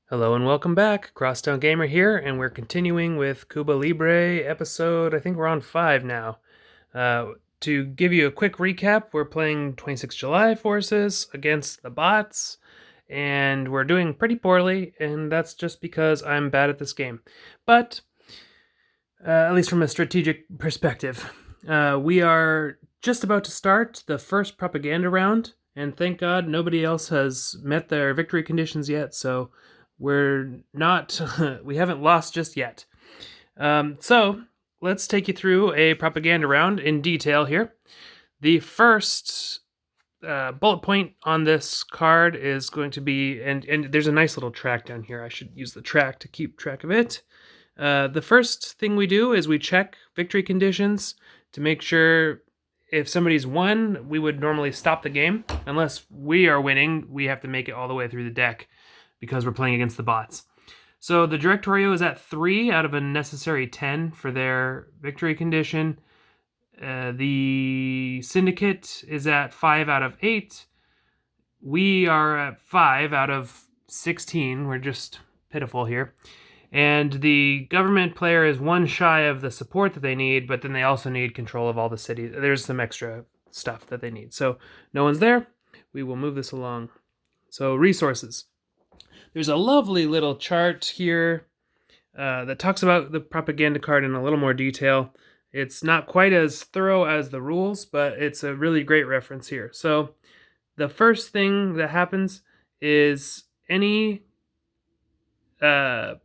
Hello and welcome back. Crosstown Gamer here, and we're continuing with Cuba Libre episode. I think we're on 5 now. To give you a quick recap, we're playing 26 July forces against the bots, and we're doing pretty poorly, and that's just because I'm bad at this game. But, at least from a strategic perspective, we are just about to start the first propaganda round, and thank God nobody else has met their victory conditions yet, so we're not, we haven't lost just yet. So let's take you through a propaganda round in detail here. The first bullet point on this card is going to be, and there's a nice little track down here. I should use the track to keep track of it. The first thing we do is we check victory conditions to make sure if somebody's won, we would normally stop the game. Unless we are winning, we have to make it all the way through the deck because we're playing against the bots. So the directorio is at 3 out of a necessary 10 for their victory condition. The Syndicate is at 5 out of 8. We are at 5 out of 16. We're just pitiful here. And the government player is 1 shy of the support that they need, but then they also need control of all the cities. There's some extra stuff that they need. So no one's there. We will move this along. So resources. There's a lovely little chart here that talks about the propaganda card in a little more detail. It's not quite as thorough as the rules, but it's a really great reference here. So the first thing that happens is any... Oh,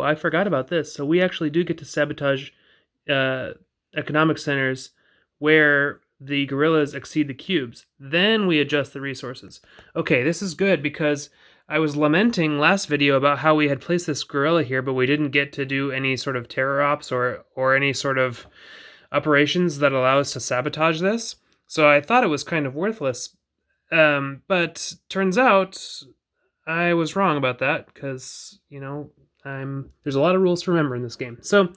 I forgot about this. So we actually do get to sabotage economic centers where the guerrillas exceed the cubes. Then we adjust the resources. Okay, this is good because I was lamenting last video about how we had placed this guerrilla here, but we didn't get to do any sort of terror ops or any sort of operations that allow us to sabotage this. So I thought it was kind of worthless. But turns out I was wrong about that because, there's a lot of rules to remember in this game. So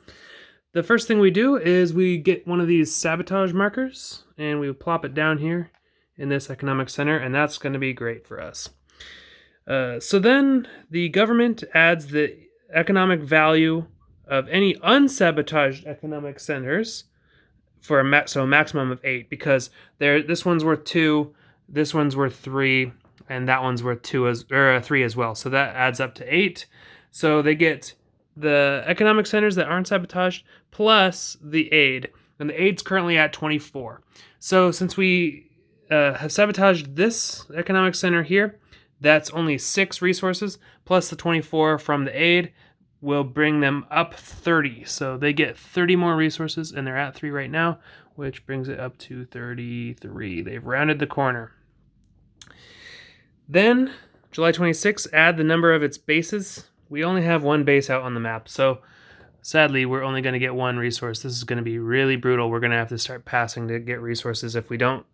the first thing we do is we get one of these sabotage markers and we plop it down here in this economic center, and that's going to be great for us. So then the government adds the economic value of any unsabotaged economic centers for a maximum of 8, because this one's worth 2, this one's worth 3, and that one's worth 3 as well. So that adds up to 8. So they get the economic centers that aren't sabotaged plus the aid, and the aid's currently at 24. So since we have sabotaged this economic center here, that's only 6 resources plus the 24 from the aid will bring them up 30. So they get 30 more resources, and they're at 3 right now, which brings it up to 33. They've rounded the corner. Then July 26, add the number of its bases. We only have 1 base out on the map, so sadly we're only going to get 1 resource. This is going to be really brutal. We're going to have to start passing to get resources if we don't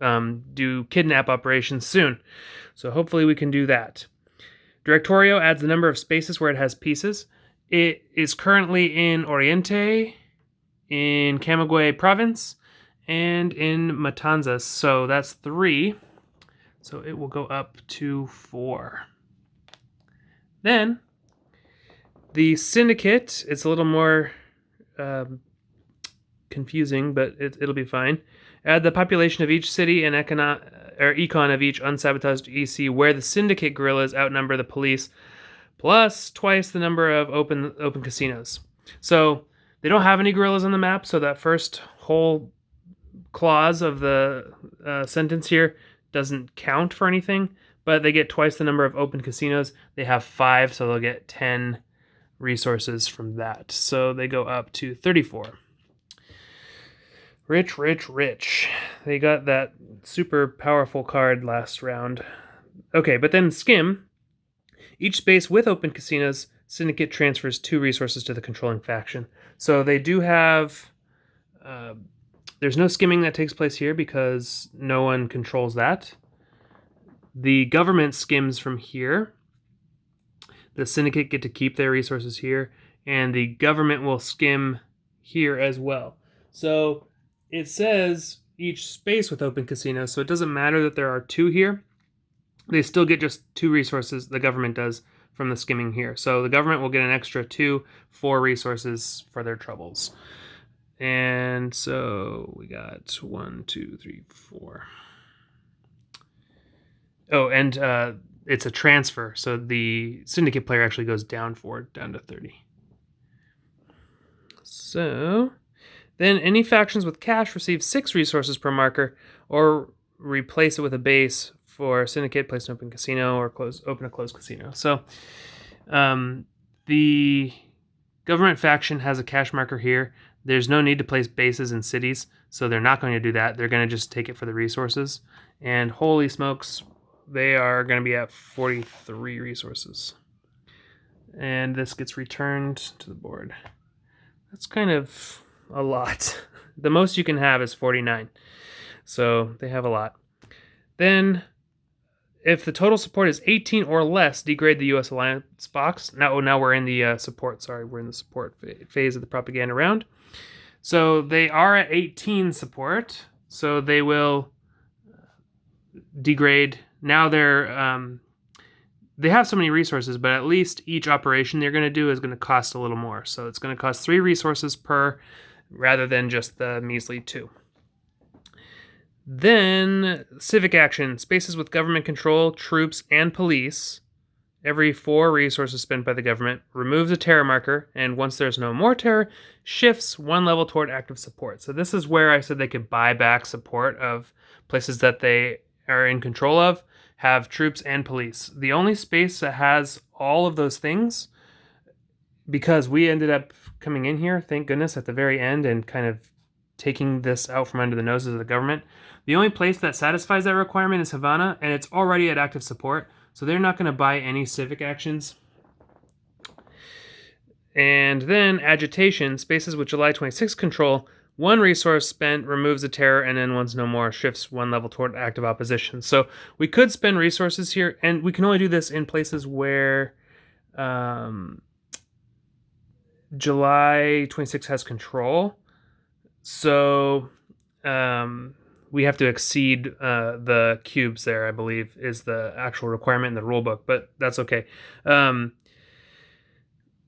do kidnap operations soon. So hopefully we can do that. Directorio adds the number of spaces where it has pieces. It is currently in Oriente, in Camagüey province, and in Matanzas. So that's 3. So it will go up to 4. Then the Syndicate, it's a little more confusing, but it'll be fine. Add the population of each city and econ of each unsabotaged EC where the Syndicate guerrillas outnumber the police, plus twice the number of open casinos. So they don't have any guerrillas on the map, so that first whole clause of the sentence here doesn't count for anything, but they get twice the number of open casinos. They have 5, so they'll get 10 resources from that. So they go up to 34. Rich, rich, rich. They got that super powerful card last round. Okay, but then Skim. Each space with open casinos, Syndicate transfers 2 resources to the controlling faction. So they do have... there's no skimming that takes place here because no one controls that. The government skims from here. The Syndicate get to keep their resources here, and the government will skim here as well. So it says each space with open casinos, so it doesn't matter that there are 2 here. they still get just 2 resources, the government does, from the skimming here. So the government will get an extra 4 resources for their troubles. And so we got 1, 2, 3, 4. Oh, and it's a transfer, so the Syndicate player actually goes down 4, down to 30. So then any factions with cash receive 6 resources per marker, or replace it with a base for Syndicate, place an open casino, or open a closed casino. So the government faction has a cash marker here. There's no need to place bases in cities, so they're not going to do that. They're going to just take it for the resources. And holy smokes, they are going to be at 43 resources. And this gets returned to the board. That's kind of a lot. The most you can have is 49. So they have a lot. Then, if the total support is 18 or less, degrade the U.S. Alliance box. Now we're in the support. Sorry, we're in the support phase of the propaganda round. So they are at 18 support. So they will degrade. Now they have so many resources, but at least each operation they're going to do is going to cost a little more. So it's going to cost 3 resources per, rather than just the measly 2. Then, civic action. Spaces with government control, troops, and police. Every 4 resources spent by the government. Removes a terror marker, and once there's no more terror, shifts 1 level toward active support. So this is where I said they could buy back support of places that they are in control of, have troops and police. The only space that has all of those things, because we ended up coming in here, thank goodness, at the very end and kind of taking this out from under the noses of the government. The only place that satisfies that requirement is Havana, and it's already at active support, so they're not going to buy any civic actions. And then agitation, spaces with July 26 control, 1 resource spent removes a terror, and then once no more, shifts 1 level toward active opposition. So we could spend resources here, and we can only do this in places where July 26 has control. So we have to exceed the cubes there, I believe, is the actual requirement in the rulebook, but that's okay.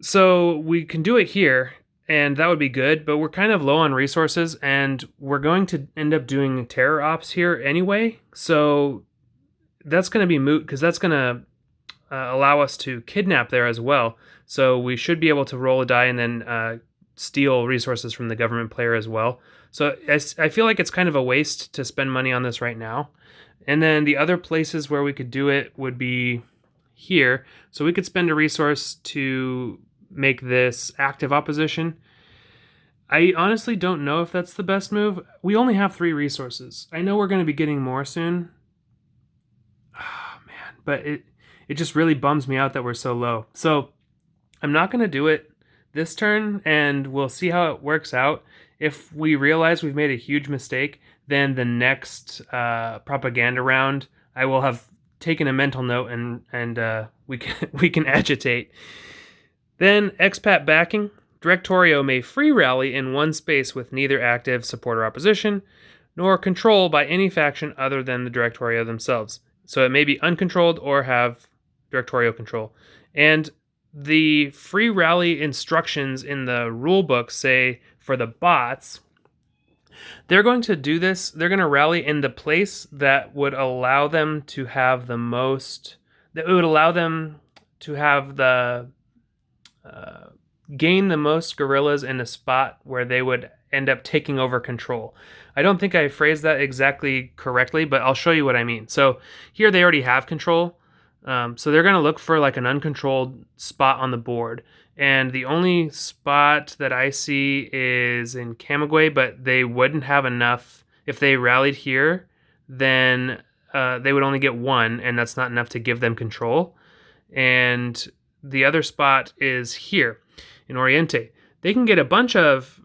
So we can do it here, and that would be good, but we're kind of low on resources, and we're going to end up doing terror ops here anyway, so that's going to be moot, because that's going to allow us to kidnap there as well. So we should be able to roll a die and then steal resources from the government player as well. So I feel like it's kind of a waste to spend money on this right now. And then the other places where we could do it would be here. So we could spend a resource to make this active opposition. I honestly don't know if that's the best move. We only have 3 resources. I know we're going to be getting more soon. Oh, man. But it just really bums me out that we're so low. So I'm not going to do it this turn, and we'll see how it works out. If we realize we've made a huge mistake, then the next propaganda round, I will have taken a mental note, and we can agitate. Then expat backing. Directorio may free rally in 1 space with neither active support or opposition, nor control by any faction other than the Directorio themselves. So it may be uncontrolled or have Directorio control. And the free rally instructions in the rulebook say for the bots, they're going to do this. They're going to rally in the place that would allow them to have the most, that would allow them to have the, gain the most guerrillas in a spot where they would end up taking over control. I don't think I phrased that exactly correctly, but I'll show you what I mean. So here they already have control. So they're going to look for like an uncontrolled spot on the board. And the only spot that I see is in Camagüey, but they wouldn't have enough. If they rallied here, then they would only get 1, and that's not enough to give them control. And the other spot is here in Oriente. They can get a bunch of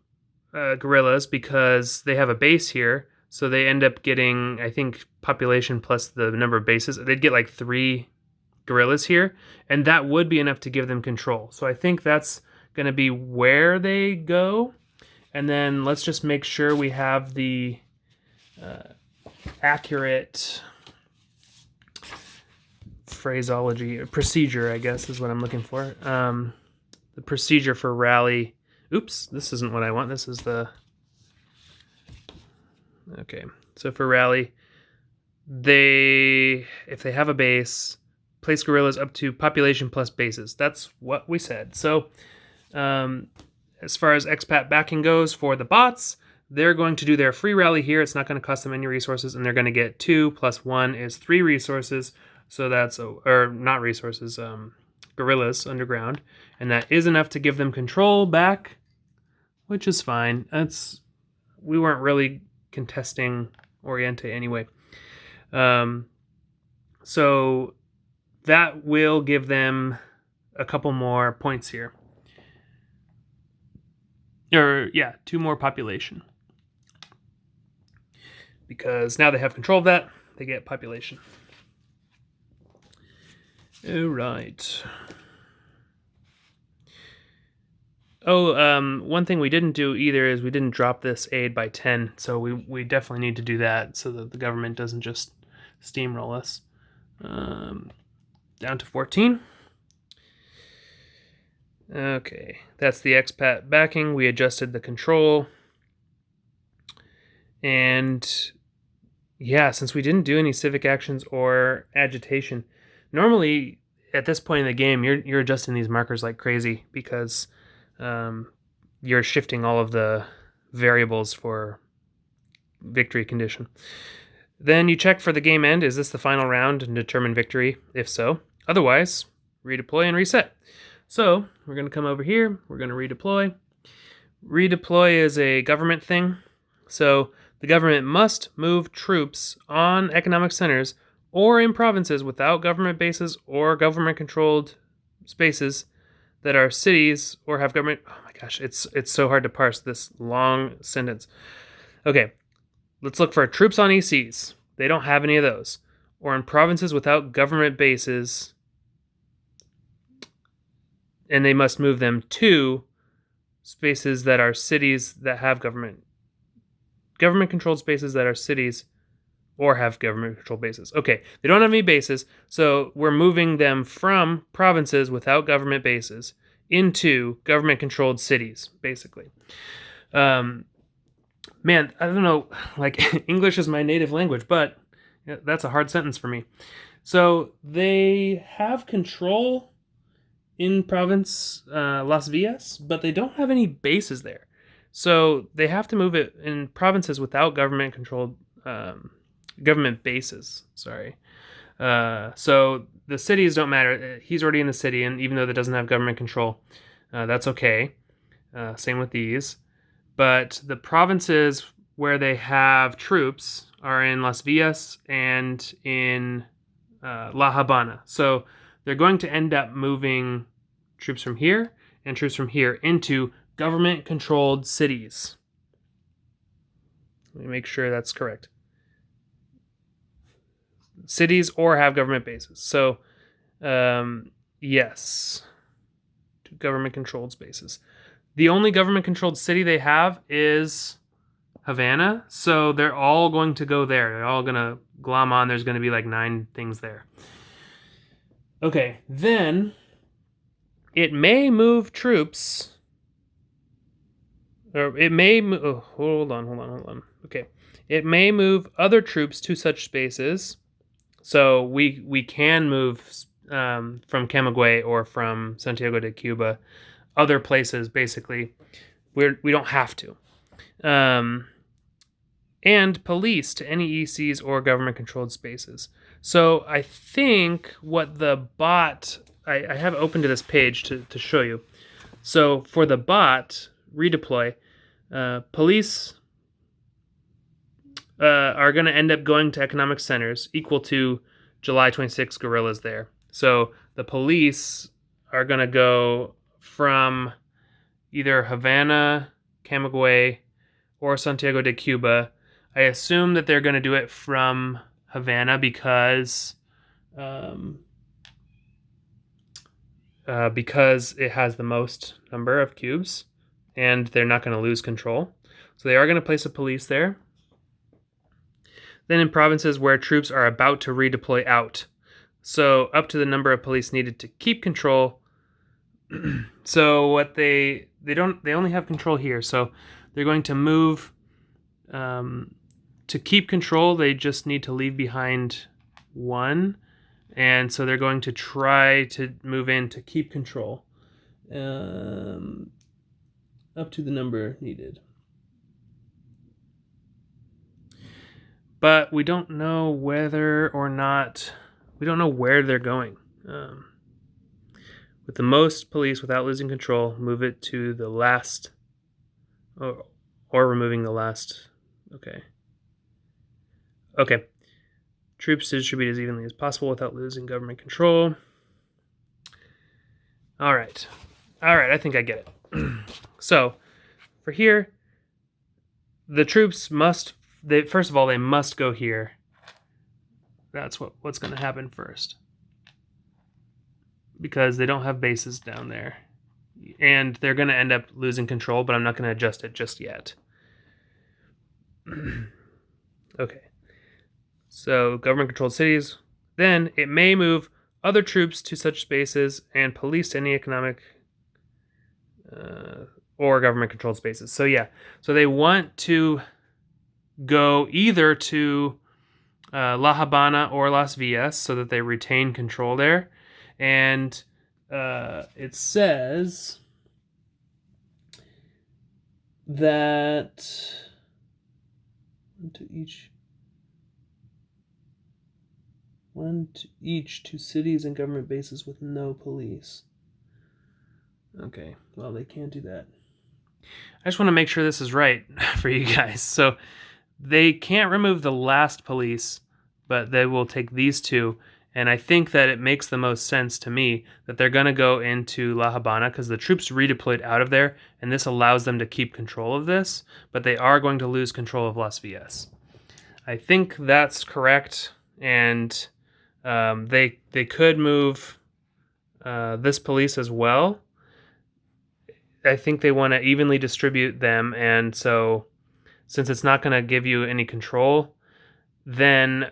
guerrillas because they have a base here. So they end up getting, I think, population plus the number of bases. They'd get like 3 guerrillas here, and that would be enough to give them control. So I think that's going to be where they go. And then let's just make sure we have the accurate phraseology, procedure, I guess, is what I'm looking for. The procedure for rally. Oops, this isn't what I want. This is the... Okay, so for rally, if they have a base, place guerrillas up to population plus bases. That's what we said. So as far as expat backing goes for the bots, they're going to do their free rally here. It's not going to cost them any resources, and they're going to get 2 plus 1 is 3 resources. So that's, or not resources, guerrillas underground. And that is enough to give them control back, which is fine. We weren't really contesting Oriente anyway. So that will give them a couple more points here. Or, yeah, 2 more population. Because now they have control of that, they get population. All right. Oh, one thing we didn't do either is we didn't drop this aid by 10, so we definitely need to do that so that the government doesn't just steamroll us. Down to 14. Okay, that's the expat backing. We adjusted the control. And yeah, since we didn't do any civic actions or agitation, normally at this point in the game, you're adjusting these markers like crazy because you're shifting all of the variables for victory condition. Then you check for the game end. Is this the final round and determine victory? If so. Otherwise, redeploy and reset. So we're going to come over here. We're going to redeploy. Redeploy is a government thing. So the government must move troops on economic centers or in provinces without government bases or government-controlled spaces that are cities or have government... Oh my gosh, it's so hard to parse this long sentence. Okay, let's look for troops on ECs. They don't have any of those. Or in provinces without government bases, and they must move them to spaces that are cities that have government-controlled spaces that are cities or have government-controlled bases. Okay, they don't have any bases, so we're moving them from provinces without government bases into government-controlled cities, basically. Man, I don't know, like, English is my native language, but that's a hard sentence for me. So they have control in province Las Villas, but they don't have any bases there. So they have to move it in provinces without government-controlled government bases. Sorry. So the cities don't matter. He's already in the city, and even though that doesn't have government control, that's okay. Same with these. But the provinces where they have troops are in Las Villas and in La Habana. So they're going to end up moving troops from here and troops from here into government-controlled cities. Let me make sure that's correct. Cities or have government bases. So, yes, to government-controlled spaces. The only government-controlled city they have is Havana, so they're all going to go there. They're all going to glom on. There's going to be like 9 things there. Okay, then it may move troops, or it may move... Oh, hold on. Okay, it may move other troops to such spaces. So we can move from Camagüey or from Santiago de Cuba, other places, basically. We don't have to. And police to any ECs or government-controlled spaces. So I think what the bot... I have open to this page to show you. So for the bot, redeploy, police are going to end up going to economic centers equal to July 26 guerrillas there. So the police are going to go from either Havana, Camagüey, or Santiago de Cuba. I assume that they're going to do it from Havana because it has the most number of cubes, and they're not going to lose control. So they are going to place a police there. Then in provinces where troops are about to redeploy out. So up to the number of police needed to keep control. So what they only have control here. So they're going to move to keep control. They just need to leave behind 1, and so they're going to try to move in to keep control up to the number needed. But we don't know whether or not, we don't know where they're going. With the most police without losing control, move it to the last, or removing the last. Okay. Troops to distribute as evenly as possible without losing government control. All right, I think I get it. So, for here, the troops must, first of all, they must go here. That's what's going to happen first. Because they don't have bases down there. And they're going to end up losing control, but I'm not going to adjust it just yet. Okay. So, government-controlled cities. Then, it may move other troops to such spaces and police any economic or government-controlled spaces. So, yeah. So, they want to go either to La Habana or Las Villas so that they retain control there. And it says that one to each to cities and government bases with no police. Okay, well, they can't do that. I just want to make sure this is right for you guys. So they can't remove the last police, but they will take these 2. And I think that it makes the most sense to me that they're going to go into La Habana because the troops redeployed out of there, and this allows them to keep control of this, but they are going to lose control of Las Villas. I think that's correct, and they could move this police as well. I think they want to evenly distribute them, and so since it's not going to give you any control, then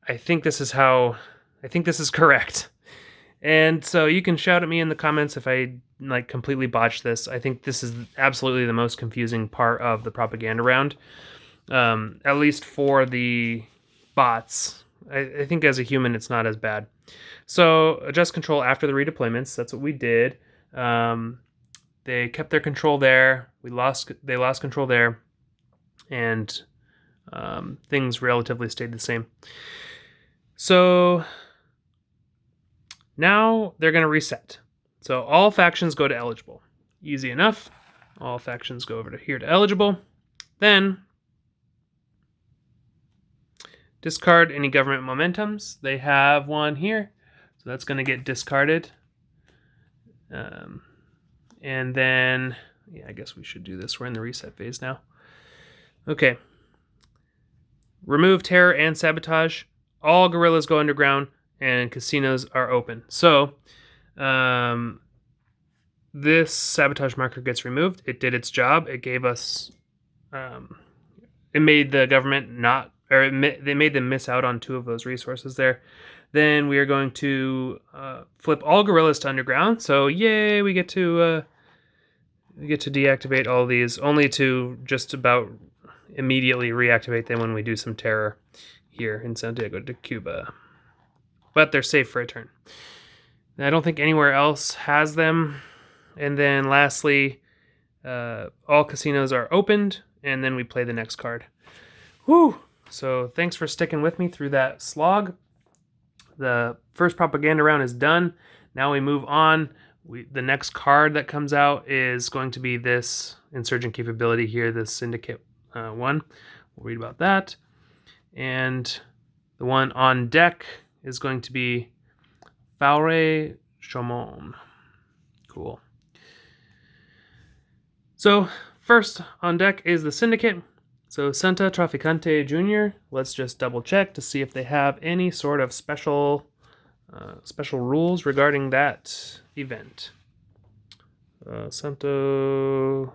I think this is correct. And so you can shout at me in the comments if I completely botched this. I think this is absolutely the most confusing part of the propaganda round, at least for the bots. I think as a human it's not as bad. So adjust control after the redeployments. That's what we did. They kept their control there. They lost control there, and things relatively stayed the same. So now they're going to reset. So all factions go to eligible. Easy enough. All factions go over to here to eligible. Then discard any government momentums. They have one here, so that's going to get discarded. And then, yeah, I guess we should do this. We're in the reset phase now. Okay. Remove terror and sabotage. All guerrillas go underground, and casinos are open. So, this sabotage marker gets removed. It did its job. It gave us, it made the government they made them miss out on 2 of those resources there. Then we are going to flip all guerrillas to underground. So, yay, we get to deactivate all these, only to just about immediately reactivate them when we do some terror here in Santiago de Cuba. But they're safe for a turn. I don't think anywhere else has them. And then lastly, all casinos are opened, and then we play the next card. Whew! So thanks for sticking with me through that slog. The first propaganda round is done. Now we move on. The next card that comes out is going to be this Insurgent capability here, this Syndicate one. We'll read about that. And the one on deck is going to be Faure Chaumont. Cool. So first on deck is the Syndicate. So Santa Traficante Jr. Let's just double check to see if they have any sort of special rules regarding that event. Santo.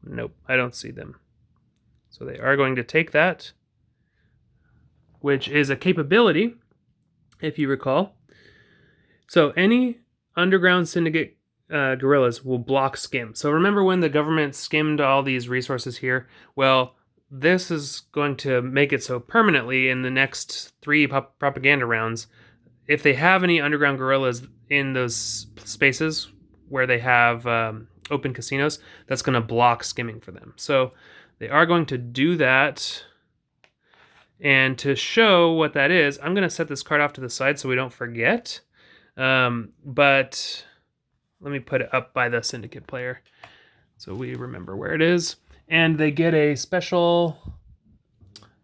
Nope, I don't see them. So they are going to take that, which is a capability. if you recall. So any underground syndicate guerrillas will block skim. So remember when the government skimmed all these resources here? Well, this is going to make it so permanently in the next 3 propaganda rounds. If they have any underground guerrillas in those spaces where they have open casinos, that's going to block skimming for them. So they are going to do that. And to show what that is, I'm going to set this card off to the side so we don't forget. But let me put it up by the Syndicate player so we remember where it is. And they get a special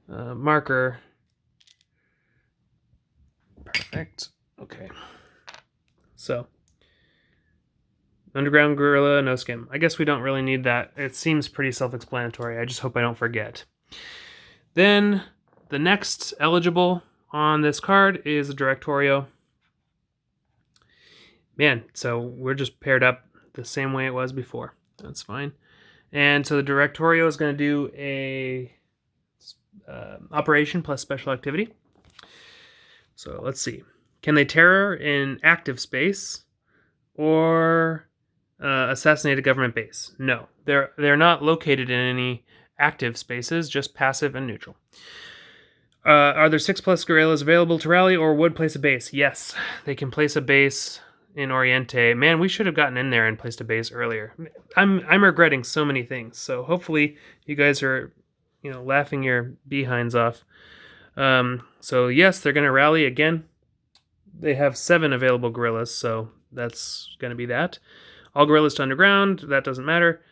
marker. Perfect. Okay. So, underground guerrilla, no skim. I guess we don't really need that. It seems pretty self-explanatory. I just hope I don't forget. Then, the next eligible on this card is a directorio. Man, so we're just paired up the same way it was before. That's fine. And so the directorio is going to do a operation plus special activity. So let's see. Can they terror in active space or assassinate a government base? No, they're not located in any active spaces, just passive and neutral. Are there 6+ guerrillas available to rally or would place a base? Yes, they can place a base in Oriente. Man, we should have gotten in there and placed a base earlier. I'm regretting so many things. So hopefully you guys are, laughing your behinds off. So yes, they're going to rally again. They have 7 available guerrillas, so that's going to be that. All guerrillas to underground, that doesn't matter.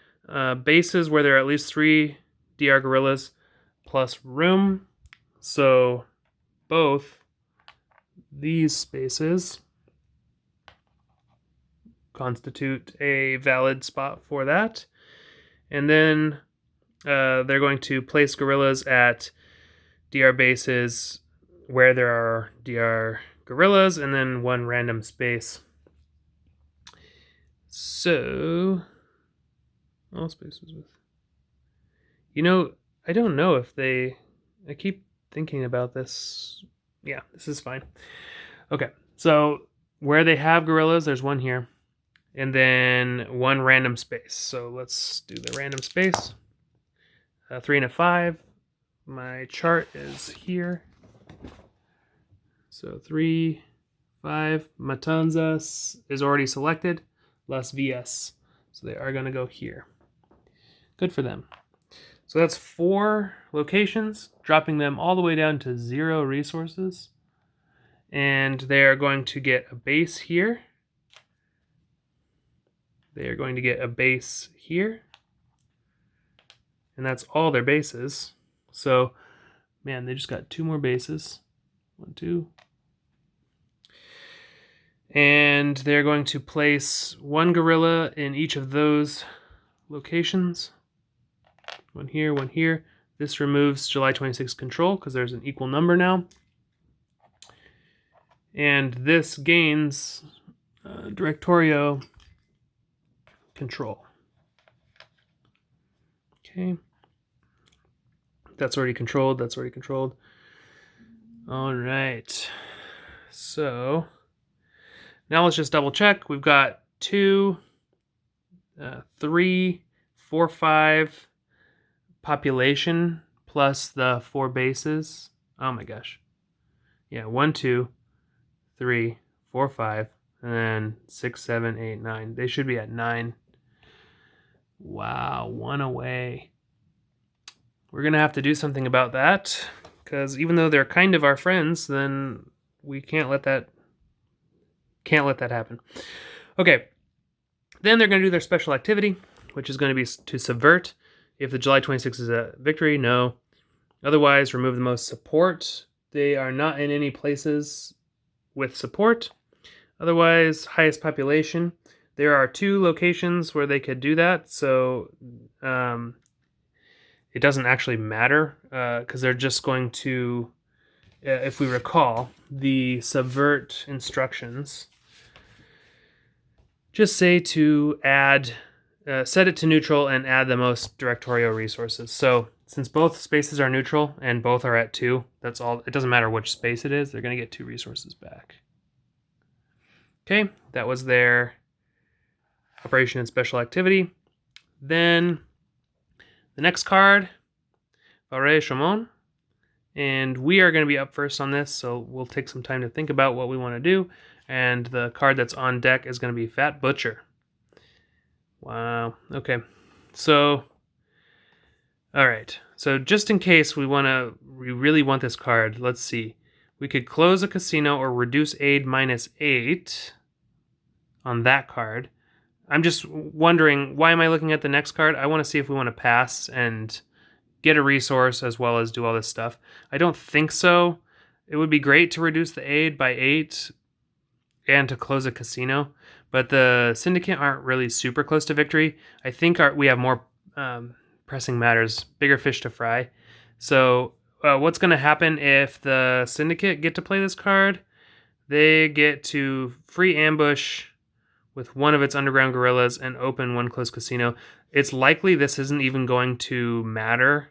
Bases where there are at least 3 DR guerrillas plus room. So both these spaces constitute a valid spot for that. And then they're going to place guerrillas at DR bases where there are DR guerrillas and then 1 random space. So all spaces with, I don't know if I keep thinking about this. Yeah, this is fine. Okay, so where they have guerrillas, there's 1 here. And then 1 random space. So let's do the random space. 3 and a 5. My chart is here. So 3, 5. Matanzas is already selected. Las Villas. So they are going to go here. Good for them. So that's 4 locations, dropping them all the way down to 0 resources. And they are going to get a base here. They are going to get a base here. And that's all their bases. So, man, they just got 2 more bases. 1, 2. And they're going to place 1 guerrilla in each of those locations. 1 here, 1 here. This removes July 26 control because there's an equal number now. And this gains directorio control. Okay. That's already controlled. That's already controlled. All right. So now let's just double check. We've got 2, 3, 4, 5 population plus the 4 bases. Oh my gosh. Yeah, 1, 2, 3, 4, 5, and then 6, 7, 8, 9. They should be at 9. Wow, 1 away. We're going to have to do something about that, because even though they're kind of our friends, then we can't let that happen. Okay, then they're going to do their special activity, which is going to be to subvert. If the July 26th is a victory, no. Otherwise, remove the most support. They are not in any places with support. Otherwise, highest population. There are 2 locations where they could do that, so it doesn't actually matter because they're just going to, if we recall, the subvert instructions just say to add, set it to neutral and add the most directorial resources. So since both spaces are neutral and both are at 2, that's all. It doesn't matter which space it is, they're going to get 2 resources back. Okay, that was their operation and special activity. Then the next card, Varet Chamon, and we are going to be up first on this, so we'll take some time to think about what we want to do. And the card that's on deck is going to be Fat Butcher. Wow. Okay. So, all right. So just in case we really want this card, let's see. We could close a casino or reduce aid -8 on that card. I'm just wondering, why am I looking at the next card? I want to see if we want to pass and get a resource as well as do all this stuff. I don't think so. It would be great to reduce the aid by 8 and to close a casino, but the Syndicate aren't really super close to victory. I think we have more pressing matters, bigger fish to fry. So what's going to happen if the Syndicate get to play this card? They get to free ambush with one of its underground guerrillas and open one closed casino. It's likely this isn't even going to matter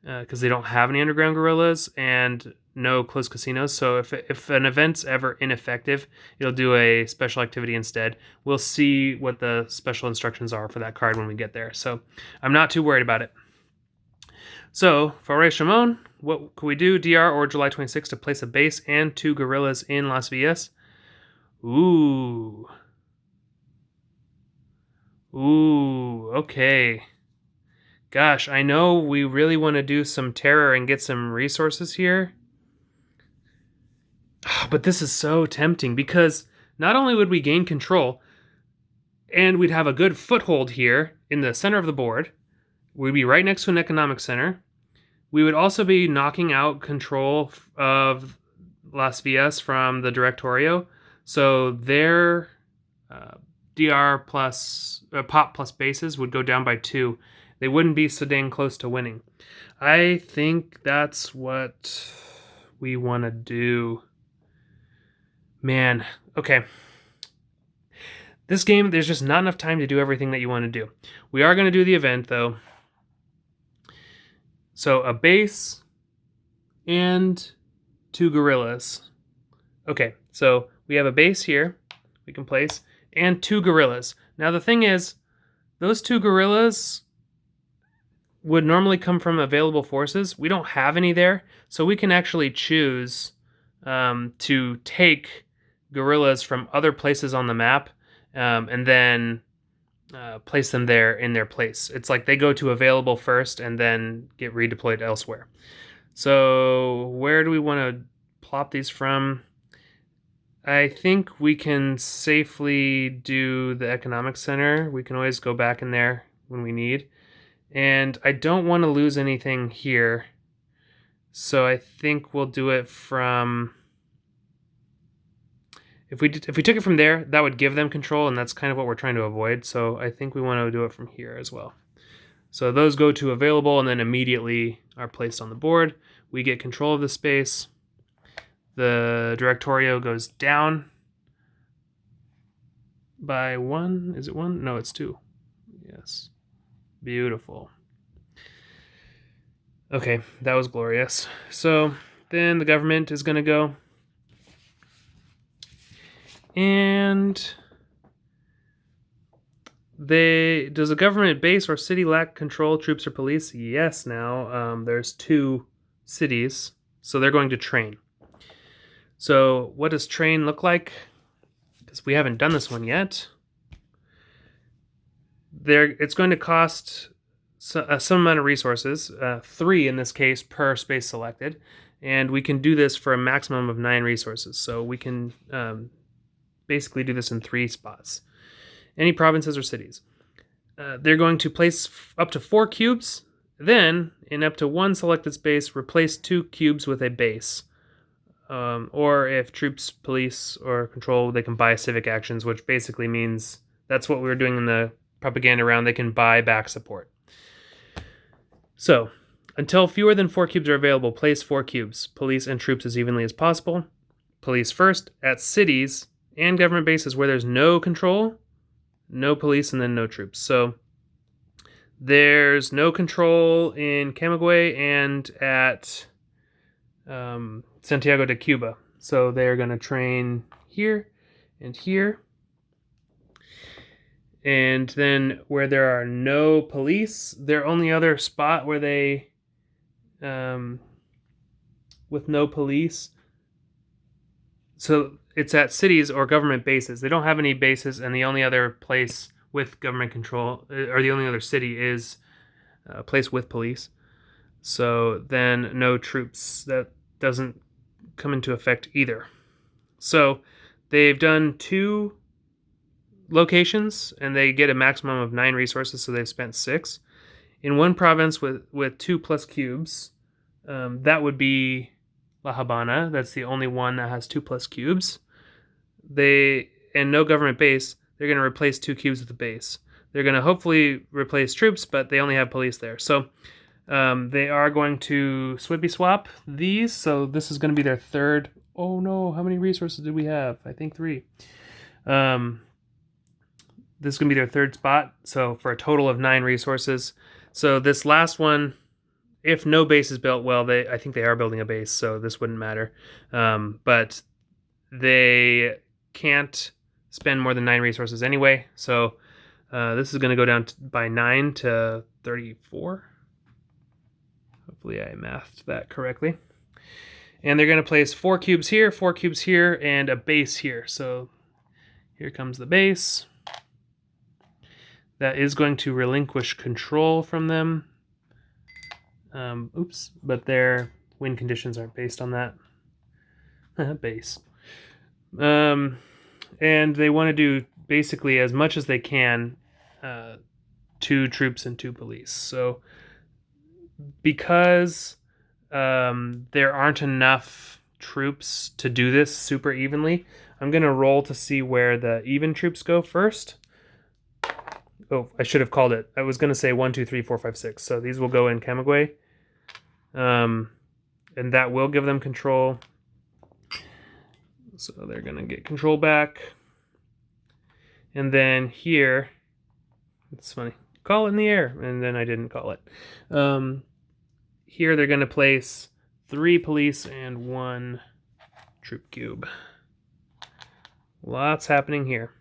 because they don't have any underground guerrillas and no closed casinos. So if an event's ever ineffective, it'll do a special activity instead. We'll see what the special instructions are for that card when we get there. So I'm not too worried about it. So for Ray Shimon, what can we do? DR or July 26 to place a base and 2 guerrillas in Las Villas. Ooh, okay. Gosh, I know we really want to do some terror and get some resources here. But this is so tempting because not only would we gain control and we'd have a good foothold here in the center of the board, we'd be right next to an economic center. We would also be knocking out control of Las Villas from the directorio. So their DR plus pop plus bases would go down by 2. They wouldn't be so dang close to winning. I think that's what we want to do. Man, okay. This game, there's just not enough time to do everything that you want to do. We are going to do the event, though. So a base and 2 guerrillas. Okay, so we have a base here we can place and 2 guerrillas. Now the thing is, those 2 guerrillas would normally come from available forces. We don't have any there, so we can actually choose to take guerrillas from other places on the map and then place them there in their place. It's like they go to available first and then get redeployed elsewhere. So where do we want to plop these from? I think we can safely do the economic center. We can always go back in there when we need. And I don't want to lose anything here. So I think we'll do it from... If we took it from there, that would give them control, and that's kind of what we're trying to avoid. So I think we want to do it from here as well. So those go to available and then immediately are placed on the board. We get control of the space. The directorio goes down by 1. Is it 1? No, it's 2. Yes. Beautiful. Okay, that was glorious. So then the government is going to go. And does a government base or city lack control, troops, or police? Yes, now there's 2 cities, so they're going to train. So what does train look like? Because we haven't done this one yet. It's going to cost some amount of resources, 3 in this case per space selected, and we can do this for a maximum of 9 resources. So we can basically do this in 3 spots. Any provinces or cities. They're going to place up to 4 cubes, then in up to 1 selected space, replace 2 cubes with a base. Or if troops, police, or control, they can buy civic actions, which basically means that's what we were doing in the propaganda round. They can buy back support. So, until fewer than 4 cubes are available, place 4 cubes, police and troops as evenly as possible. Police first, at cities and government bases where there's no control, no police, and then no troops. So There's no control in Camagüey and at Santiago de Cuba. So they're going to train here and here. And then where there are no police, their only other spot where they, with no police, so it's at cities or government bases. They don't have any bases, and the only other place with government control, or the only other city, is a place with police. So then no troops. That doesn't come into effect either. So they've done 2 locations, and they get a maximum of 9 resources, so they've spent 6. In one province with 2+ cubes, that would be La Habana. That's the only one that has 2+ cubes. And no government base, they're going to replace 2 cubes with a base. They're going to hopefully replace troops, but they only have police there. So they are going to swippy swap these. So this is going to be their third. Oh no, how many resources did we have? I think 3. This is going to be their third spot. So for a total of 9 resources. So this last one, if no base is built, well, I think they are building a base, so this wouldn't matter. But they can't spend more than 9 resources anyway. So this is going to go down by 9 to 34. Hopefully I mathed that correctly. And they're going to place 4 cubes here, 4 cubes here, and a base here. So here comes the base. That is going to relinquish control from them. But their win conditions aren't based on that. Base. And they want to do basically as much as they can, 2 troops and 2 police. So because there aren't enough troops to do this super evenly, I'm going to roll to see where the even troops go first. Oh, I should have called it. I was going to say 1, 2, 3, 4, 5, 6. So these will go in Camagüey. And that will give them control. So they're going to get control back. And then here, it's funny, call it in the air. And then I didn't call it. Here they're going to place 3 police and 1 troop cube. Lots happening here.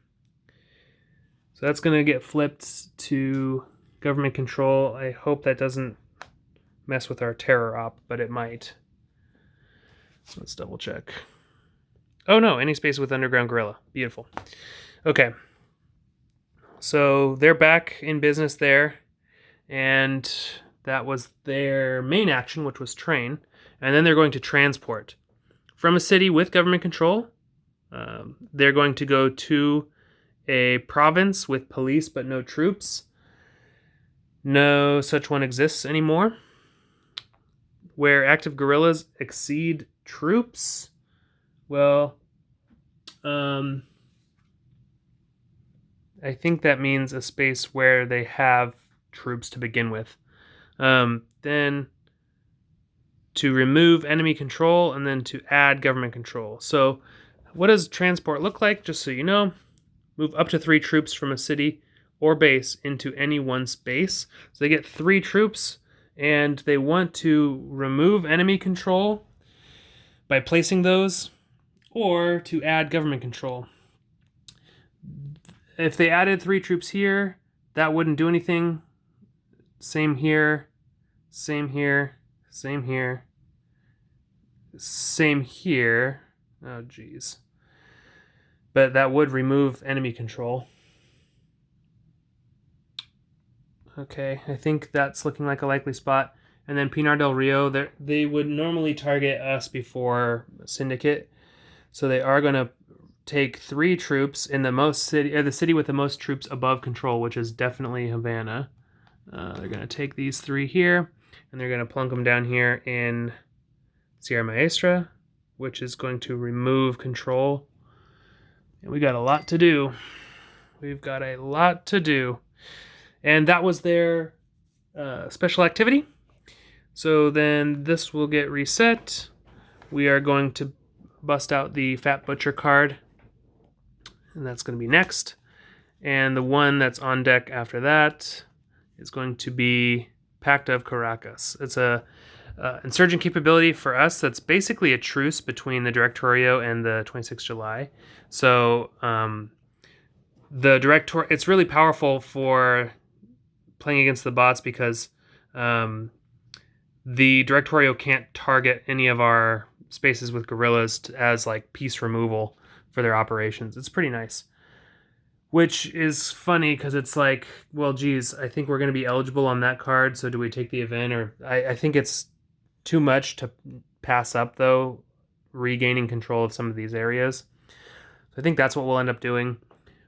So that's going to get flipped to government control. I hope that doesn't mess with our terror op, but it might. Let's double check. Oh no, any space with underground guerrilla. Beautiful. Okay. So they're back in business there, and that was their main action, which was train. And then they're going to transport. From a city with government control, they're going to go to a province with police but no troops. No such one exists anymore. Where active guerrillas exceed troops, well, I think that means a space where they have troops to begin with. Then to remove enemy control, and then to add government control. So what does transport look like? Just so you know, move up to 3 troops from a city or base into any one space. So they get 3 troops, and they want to remove enemy control by placing those, or to add government control. If they added 3 troops here, that wouldn't do anything. Same here, same here, same here, same here. Oh, geez. But that would remove enemy control. Okay, I think that's looking like a likely spot. And then Pinar del Rio, they would normally target us before Syndicate. So they are going to take 3 troops in the city with the most troops above control, which is definitely Havana. They're going to take these 3 here, and they're going to plunk them down here in Sierra Maestra, which is going to remove control. And we got a lot to do. We've got a lot to do. And that was their special activity. So then this will get reset. We are going to bust out the Fat Butcher card. And that's going to be next. And the one that's on deck after that is going to be Pact of Caracas. It's a insurgent capability for us that's basically a truce between the directorio and the 26th July. So the directorio, it's really powerful for playing against the bots because the directorio can't target any of our spaces with guerrillas as like piece removal for their operations. It's pretty nice. Which is funny because it's like, well, geez, I think we're going to be eligible on that card, so do we take the event? Or I think it's too much to pass up, though, regaining control of some of these areas. So I think that's what we'll end up doing.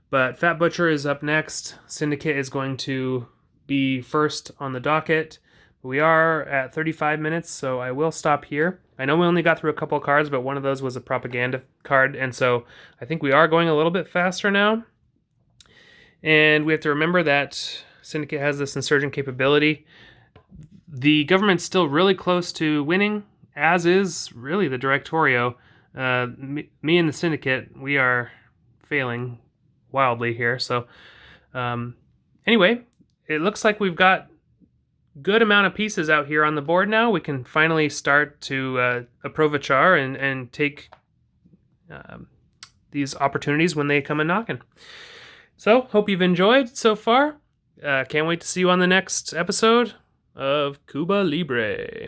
But Fat Butcher is up next. Syndicate is going to be first on the docket. We are at 35 minutes, so I will stop here. I know we only got through a couple of cards, but one of those was a propaganda card, and so I think we are going a little bit faster now. And we have to remember that Syndicate has this insurgent capability. The government's still really close to winning, as is really the directorio. Me and the Syndicate, we are failing wildly here. So anyway, it looks like we've got good amount of pieces out here on the board now. We can finally start to aprovechar and take these opportunities when they come a knocking. So, hope you've enjoyed so far. Can't wait to see you on the next episode of Cuba Libre.